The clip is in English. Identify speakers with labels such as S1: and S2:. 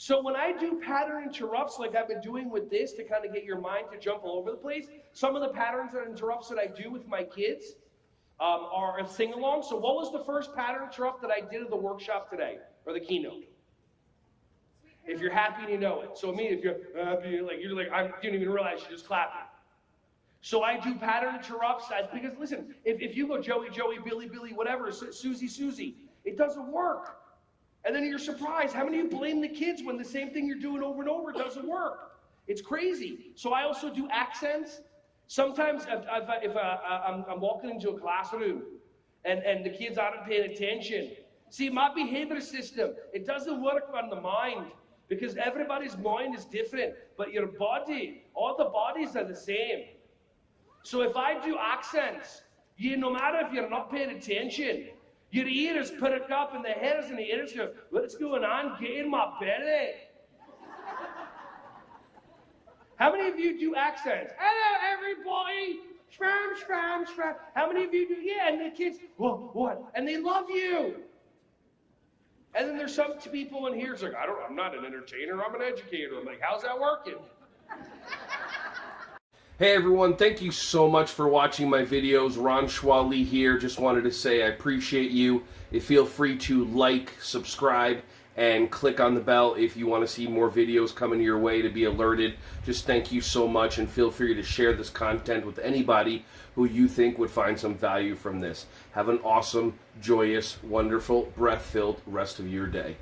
S1: So when I do pattern interrupts like I've been doing with this to kind of get your mind to jump all over the place, some of the patterns and interrupts that I do with my kids are a sing-along. So what was the first pattern interrupt that I did at the workshop today, or the keynote? If you're happy and you know it. So I mean, if you're happy, you don't even realize you're just clapping. So I do pattern interrupts because listen, if you go Joey, Billy, whatever, Susie, it doesn't work. And then you're surprised. How many of you blame the kids when the same thing you're doing over and over doesn't work? It's crazy. So I also do accents. Sometimes if I'm walking into a classroom and the kids aren't paying attention. See, my behavior system, it doesn't work on the mind because everybody's mind is different. But your body, all the bodies are the same. So if I do accents, no matter if you're not paying attention, your ears perk up and the hairs in the ears go, what's going on? Get in my belly. How many of you do accents? Hello, everybody. Shram. How many of you do? Yeah, and the kids, what? And they love you. And then there's some people in here, it's like, I'm not an entertainer, I'm an educator. I'm like, how's that working? Hey everyone, thank you so much for watching my videos. Ron Schwally here. Just wanted to say I appreciate you. Feel free to like, subscribe, and click on the bell if you want to see more videos coming your way to be alerted. Just thank you so much, and feel free to share this content with anybody who you think would find some value from this. Have an awesome, joyous, wonderful, breath-filled rest of your day.